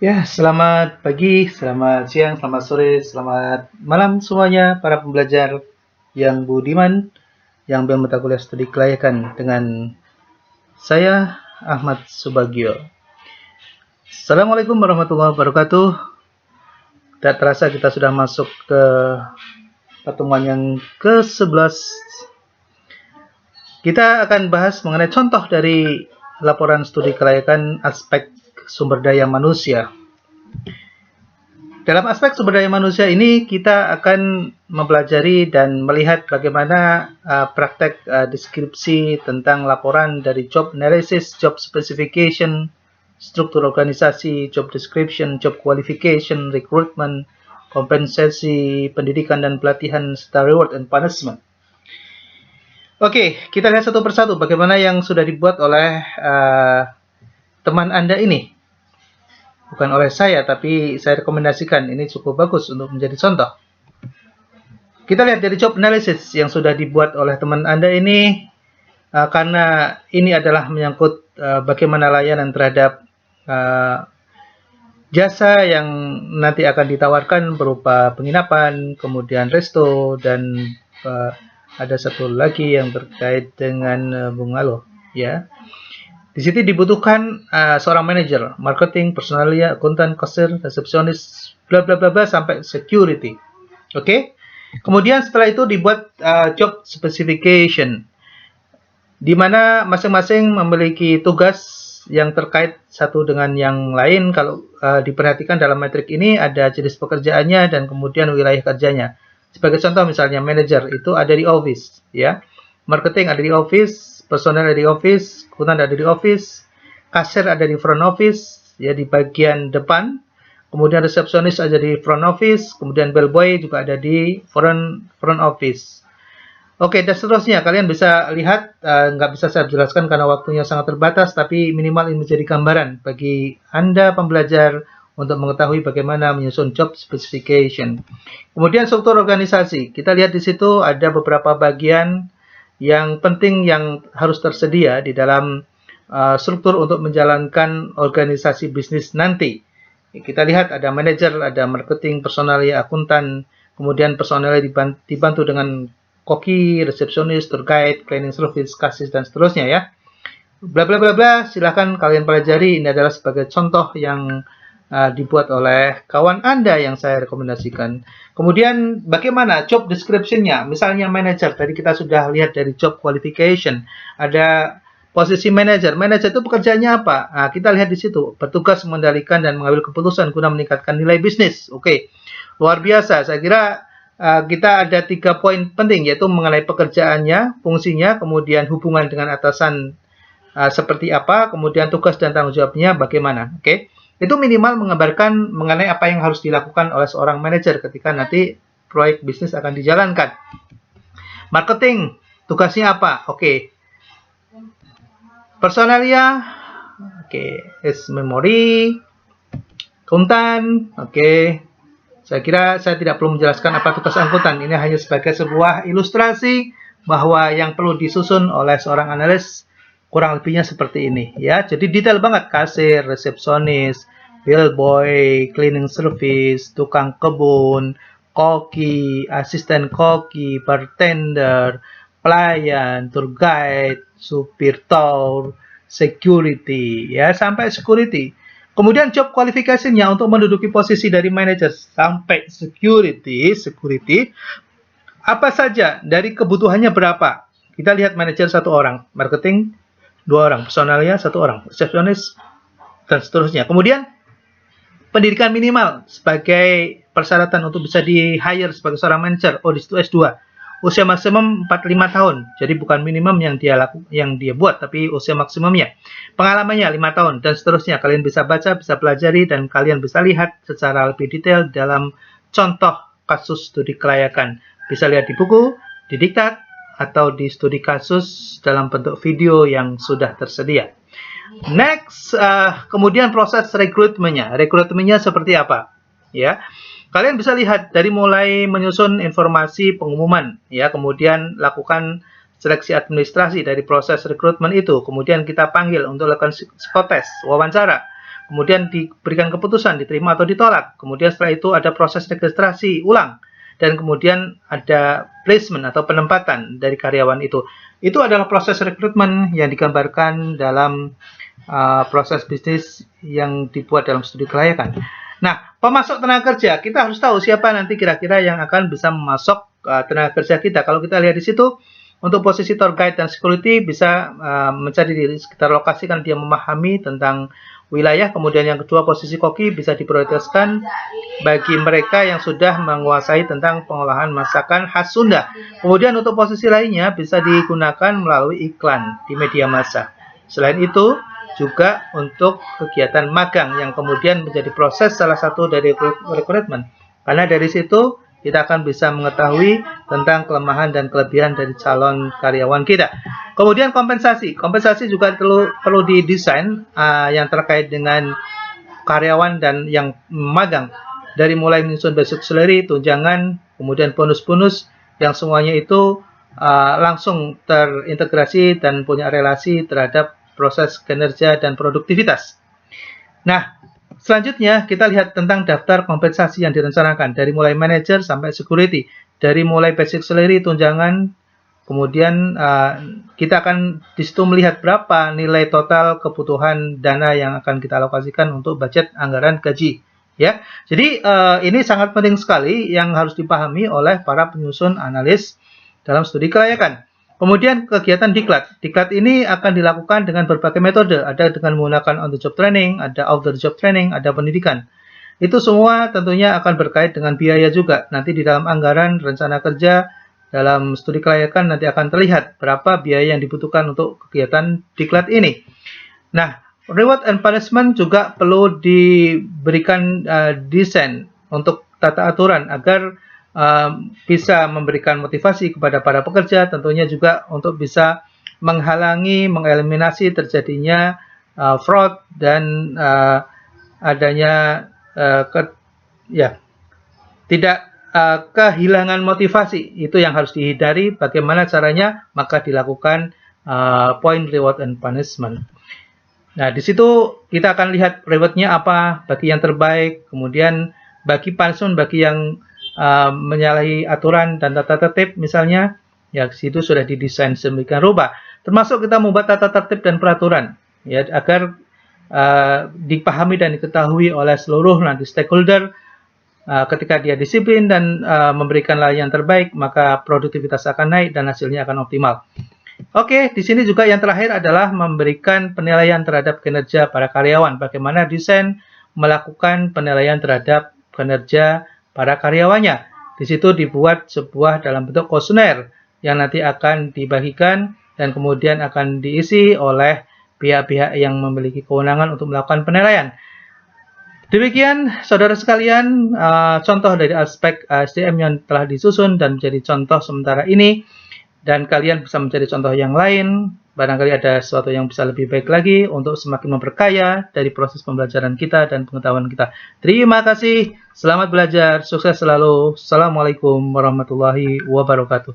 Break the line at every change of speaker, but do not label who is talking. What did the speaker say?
Ya, selamat pagi, selamat siang, selamat sore, selamat malam semuanya para pembelajar yang budiman, yang bermata kuliah studi kelayakan dengan saya Ahmad Subagio. Assalamualaikum warahmatullahi wabarakatuh. Tidak terasa kita sudah masuk ke pertemuan yang ke-11. Kita akan bahas mengenai contoh dari laporan studi kelayakan aspek sumber daya manusia. Dalam aspek sumber daya manusia ini kita akan mempelajari dan melihat bagaimana praktek deskripsi tentang laporan dari job analysis, job specification, struktur organisasi, job description, job qualification, recruitment, kompensasi, pendidikan dan pelatihan, serta reward and punishment. Oke, kita lihat satu persatu bagaimana yang sudah dibuat oleh teman Anda ini. Bukan oleh saya, tapi saya rekomendasikan ini cukup bagus untuk menjadi contoh. Kita lihat dari job analysis yang sudah dibuat oleh teman Anda ini, karena ini adalah menyangkut bagaimana layanan terhadap jasa yang nanti akan ditawarkan berupa penginapan, kemudian resto, dan ada satu lagi yang terkait dengan bungalow, ya. Di situ dibutuhkan seorang manajer, marketing, personalia, akuntan, kasir, resepsionis, bla bla bla bla sampai security. Oke? Kemudian setelah itu dibuat job specification, di mana masing-masing memiliki tugas yang terkait satu dengan yang lain. Kalau diperhatikan dalam metrik ini ada jenis pekerjaannya dan kemudian wilayah kerjanya. Sebagai contoh misalnya manajer itu ada di office, ya. Marketing ada di office, personal ada di office, akuntan ada di office, kasir ada di front office, ya di bagian depan. Kemudian resepsionis ada di front office, kemudian bellboy juga ada di front office. Oke, dan seterusnya kalian bisa lihat, nggak bisa saya jelaskan karena waktunya sangat terbatas, tapi minimal ini menjadi gambaran bagi Anda pembelajar untuk mengetahui bagaimana menyusun job specification. Kemudian struktur organisasi, kita lihat di situ ada beberapa bagian yang penting yang harus tersedia di dalam struktur untuk menjalankan organisasi bisnis nanti. Kita lihat ada manajer, ada marketing, personalia, akuntan, kemudian personalia dibantu dengan koki, resepsionis, tour guide, cleaning service, kasir, dan seterusnya ya. Bla bla bla bla, silahkan kalian pelajari. Ini adalah sebagai contoh yang dibuat oleh kawan Anda yang saya rekomendasikan. Kemudian bagaimana job description-nya? Misalnya manager, tadi kita sudah lihat dari job qualification. Ada posisi manager. Manager itu pekerjaannya apa? Nah, kita lihat di situ. Bertugas mengendalikan dan mengambil keputusan guna meningkatkan nilai bisnis. Oke, luar biasa. Saya kira kita ada 3 poin penting, yaitu mengenai pekerjaannya, fungsinya, kemudian hubungan dengan atasan seperti apa, kemudian tugas dan tanggung jawabnya bagaimana. Oke. Itu minimal menggambarkan mengenai apa yang harus dilakukan oleh seorang manajer ketika nanti proyek bisnis akan dijalankan. Marketing, tugasnya apa? Oke. Personalia, oke. Memory, akuntan, oke. Saya kira saya tidak perlu menjelaskan apa tugas akuntan. Ini hanya sebagai sebuah ilustrasi bahwa yang perlu disusun oleh seorang analis kurang lebihnya seperti ini ya. Jadi detail banget, kasir, resepsionis, bellboy, cleaning service, tukang kebun, koki, asisten koki, bartender, pelayan, tour guide, supir tour, security ya, sampai security. Kemudian job qualification-nya untuk menduduki posisi dari manager sampai security apa saja, dari kebutuhannya berapa. Kita lihat manajer 1 orang, marketing 2 orang, personalnya 1 orang, resepsionis, dan seterusnya. Kemudian, pendidikan minimal sebagai persyaratan untuk bisa di-hire sebagai seorang manajer. Oh, di situ S2. Usia maksimum 45 tahun. Jadi bukan minimum yang dia buat, tapi usia maksimumnya. Pengalamannya 5 tahun, dan seterusnya. Kalian bisa baca, bisa pelajari, dan kalian bisa lihat secara lebih detail dalam contoh kasus studi kelayakan. Bisa lihat di buku, di diktat, atau di studi kasus dalam bentuk video yang sudah tersedia. Next, kemudian proses rekrutmennya. Rekrutmennya seperti apa? Ya, kalian bisa lihat dari mulai menyusun informasi pengumuman, ya, kemudian lakukan seleksi administrasi dari proses rekrutmen itu. Kemudian kita panggil untuk lakukan psikotes, wawancara. kemudian diberikan keputusan, diterima atau ditolak. Kemudian setelah itu ada proses registrasi ulang, dan kemudian ada placement atau penempatan dari karyawan itu. Itu adalah proses rekrutmen yang digambarkan dalam proses bisnis yang dibuat dalam studi kelayakan. Nah, pemasok tenaga kerja, kita harus tahu siapa nanti kira-kira yang akan bisa memasok tenaga kerja kita. Kalau kita lihat di situ, untuk posisi tour guide dan security bisa mencari di sekitar lokasi kan dia memahami tentang wilayah. Kemudian yang kedua, posisi koki bisa diprioritaskan bagi mereka yang sudah menguasai tentang pengolahan masakan khas Sunda. Kemudian untuk posisi lainnya bisa digunakan melalui iklan di media massa. Selain itu, juga untuk kegiatan magang yang kemudian menjadi proses salah satu dari rekrutmen. Karena dari situ kita akan bisa mengetahui tentang kelemahan dan kelebihan dari calon karyawan kita. Kemudian kompensasi. Kompensasi juga perlu didesain yang terkait dengan karyawan dan yang magang. Dari mulai menyusun basic salary, tunjangan, kemudian bonus-bonus yang semuanya itu langsung terintegrasi dan punya relasi terhadap proses kinerja dan produktivitas. Nah, selanjutnya kita lihat tentang daftar kompensasi yang direncanakan dari mulai manajer sampai security, dari mulai basic salary, tunjangan, kemudian kita akan di situ melihat berapa nilai total kebutuhan dana yang akan kita alokasikan untuk budget anggaran gaji. Ya, jadi ini sangat penting sekali yang harus dipahami oleh para penyusun analis dalam studi kelayakan. Kemudian kegiatan diklat. Diklat ini akan dilakukan dengan berbagai metode. Ada dengan menggunakan on-the-job training, ada off-the-job training, ada pendidikan. Itu semua tentunya akan berkait dengan biaya juga. Nanti di dalam anggaran rencana kerja, dalam studi kelayakan nanti akan terlihat berapa biaya yang dibutuhkan untuk kegiatan diklat ini. Nah, reward and punishment juga perlu diberikan desain untuk tata aturan agar bisa memberikan motivasi kepada para pekerja, tentunya juga untuk bisa menghalangi, mengeliminasi terjadinya fraud dan adanya tidak kehilangan motivasi. Itu yang harus dihindari. Bagaimana caranya? Maka dilakukan point reward and punishment. Nah, di situ kita akan lihat rewardnya apa bagi yang terbaik, kemudian bagi punishment bagi yang menyalahi aturan dan tata tertib misalnya, ya situ sudah didesain sedemikian rupa. Termasuk kita membuat tata tertib dan peraturan, ya agar dipahami dan diketahui oleh seluruh nanti stakeholder. Ketika dia disiplin dan memberikan layanan terbaik, maka produktivitas akan naik dan hasilnya akan optimal. Oke, di sini juga yang terakhir adalah memberikan penilaian terhadap kinerja para karyawan. Bagaimana desain melakukan penilaian terhadap kinerja para karyawannya. Di situ dibuat sebuah dalam bentuk kuesioner yang nanti akan dibagikan dan kemudian akan diisi oleh pihak-pihak yang memiliki kewenangan untuk melakukan penilaian. Demikian, saudara sekalian, contoh dari aspek SDM yang telah disusun dan menjadi contoh sementara ini. Dan kalian bisa mencari contoh yang lain, barangkali ada sesuatu yang bisa lebih baik lagi untuk semakin memperkaya dari proses pembelajaran kita dan pengetahuan kita. Terima kasih, selamat belajar, sukses selalu. Assalamualaikum warahmatullahi wabarakatuh.